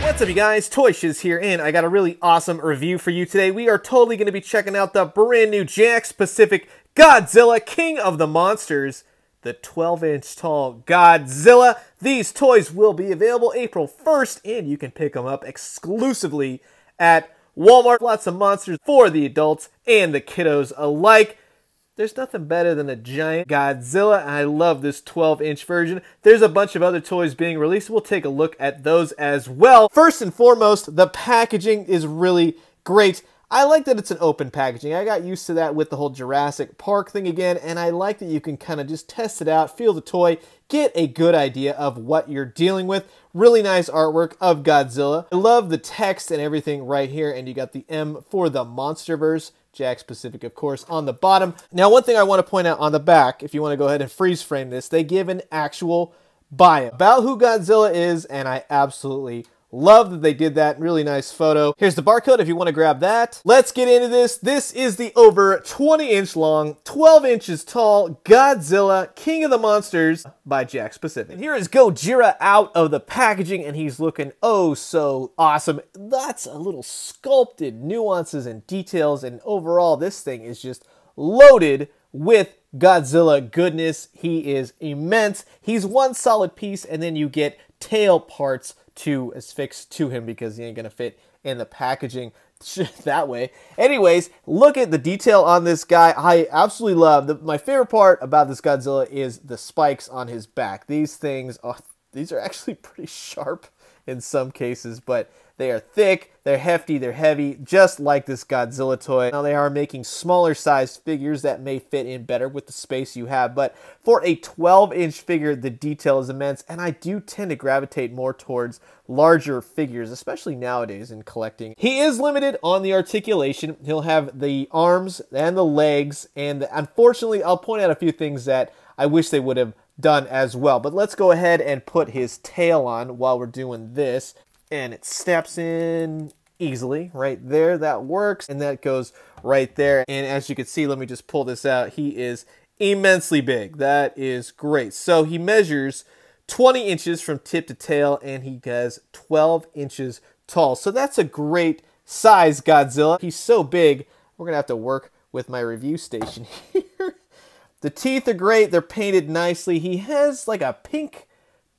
What's up, you guys? Toy Shiz here, and I got a really awesome review for you today. We are totally going to be checking out the brand new Jakks Pacific Godzilla King of the Monsters, the 12-inch tall Godzilla. These toys will be available April 1st, and you can pick them up exclusively at Walmart. Lots of monsters for the adults and the kiddos alike. There's nothing better than a giant Godzilla. I love this 12-inch version. There's a bunch of other toys being released. We'll take a look at those as well. First and foremost, the packaging is really great. I like that it's an open packaging. I got used to that with the whole Jurassic Park thing again, and I like that you can kind of just test it out, feel the toy, get a good idea of what you're dealing with. Really nice artwork of Godzilla. I love the text and everything right here, and you got the M for the Monsterverse. Jakks Pacific, of course, on the bottom. Now, one thing I want to point out on the back, if you want to go ahead and freeze frame this, they give an actual bio about who Godzilla is, and I absolutely love that they did that. Really nice photo. Here's the barcode if you want to grab that. Let's get into this. This is the over 20-inch long, 12 inches tall Godzilla King of the Monsters by Jakks Pacific. And here is Gojira out of the packaging, and he's looking oh so awesome. Lots of little sculpted nuances and details, and overall this thing is just loaded with Godzilla goodness. He is immense. He's one solid piece, and then you get tail parts to affix to him because he ain't gonna fit in the packaging that way. Anyways, look at the detail on this guy. I absolutely love my favorite part about this Godzilla is the spikes on his back. These things, these are actually pretty sharp in some cases, but they are thick, they're hefty, they're heavy, just like this Godzilla toy. Now they are making smaller sized figures that may fit in better with the space you have, but for a 12-inch figure, the detail is immense, and I do tend to gravitate more towards larger figures, especially nowadays in collecting. He is limited on the articulation. He'll have the arms and the legs, and unfortunately, I'll point out a few things that I wish they would have done as well. But let's go ahead and put his tail on while we're doing this. And it snaps in easily right there. That works, and that goes right there. And as you can see, let me just pull this out. He is immensely big. That is great. So he measures 20 inches from tip to tail, and he does 12 inches tall. So that's a great size Godzilla. He's so big, we're gonna have to work with my review station here. The teeth are great. They're painted nicely. He has like a pink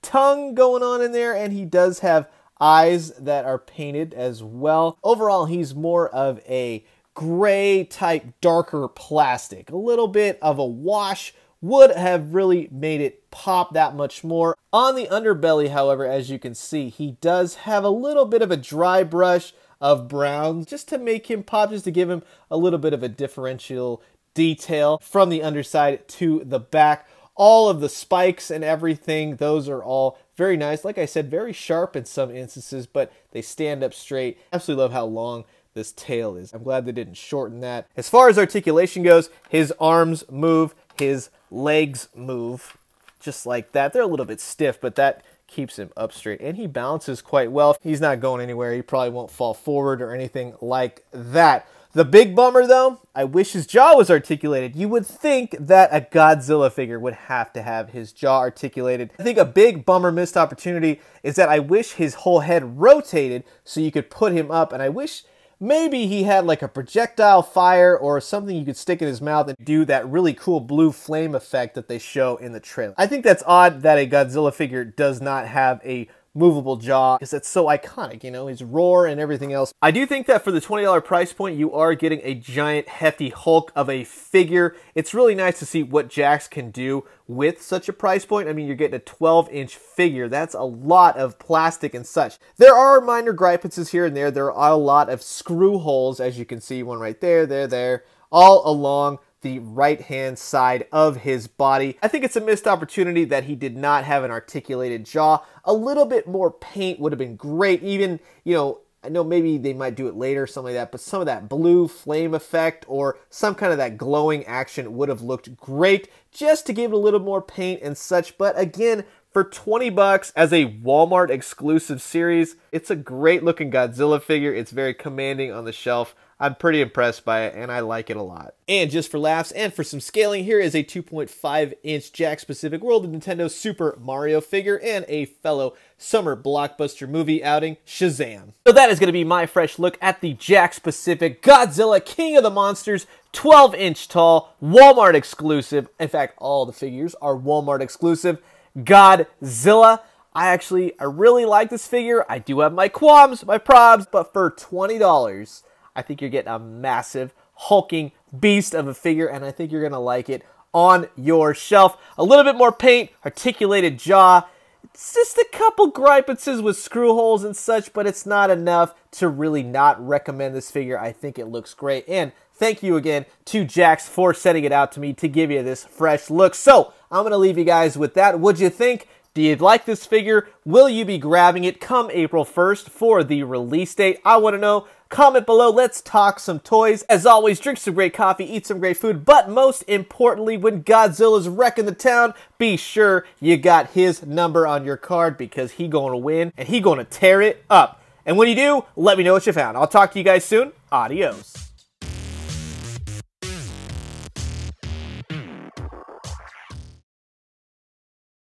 tongue going on in there, and he does have eyes that are painted as well. Overall, he's more of a gray type, darker plastic. A little bit of a wash would have really made it pop that much more. On the underbelly, however, as you can see, he does have a little bit of a dry brush of browns just to make him pop, just to give him a little bit of a differential detail from the underside to the back. All of the spikes and everything, those are all very nice. Like I said, very sharp in some instances, but they stand up straight. Absolutely love how long this tail is. I'm glad they didn't shorten that. As far as articulation goes, his arms move, his legs move, just like that. They're a little bit stiff, but that keeps him up straight, and he balances quite well. He's not going anywhere. He probably won't fall forward or anything like that. The big bummer, though, I wish his jaw was articulated. You would think that a Godzilla figure would have to have his jaw articulated. I think a big bummer missed opportunity is that I wish his whole head rotated so you could put him up, and I wish maybe he had like a projectile fire or something you could stick in his mouth and do that really cool blue flame effect that they show in the trailer. I think that's odd that a Godzilla figure does not have a movable jaw, because that's so iconic, you know, his roar and everything else. I do think that for the $20 price point, you are getting a giant, hefty Hulk of a figure. It's really nice to see what Jakks can do with such a price point. I mean, you're getting a 12-inch figure. That's a lot of plastic and such. There are minor gripeances here and there. There are a lot of screw holes, as you can see, one right there, there, all along the right-hand side of his body. I think it's a missed opportunity that he did not have an articulated jaw. A little bit more paint would have been great. Even, you know, I know maybe they might do it later, something like that, but some of that blue flame effect or some kind of that glowing action would have looked great just to give it a little more paint and such. But again, For 20 bucks as a Walmart exclusive series, it's a great looking Godzilla figure. It's very commanding on the shelf. I'm pretty impressed by it, and I like it a lot. And just for laughs and for some scaling, here is a 2.5-inch Jakks Pacific World of Nintendo Super Mario figure and a fellow summer blockbuster movie outing, Shazam. So that is going to be my fresh look at the Jakks Pacific Godzilla King of the Monsters, 12-inch tall, Walmart exclusive. In fact, all the figures are Walmart exclusive. Godzilla. I really like this figure. I do have my qualms, my probs, but for $20, I think you're getting a massive, hulking beast of a figure, and I think you're going to like it on your shelf. A little bit more paint, articulated jaw. It's just a couple gripeances with screw holes and such, but it's not enough to really not recommend this figure. I think it looks great, and thank you again to Jakks for sending it out to me to give you this fresh look. So, I'm going to leave you guys with that. What'd you think? Do you like this figure? Will you be grabbing it come April 1st for the release date? I want to know. Comment below. Let's talk some toys. As always, drink some great coffee, eat some great food, but most importantly, when Godzilla's wrecking the town, be sure you got his number on your card because he going to win and he going to tear it up. And when you do, let me know what you found. I'll talk to you guys soon. Adios.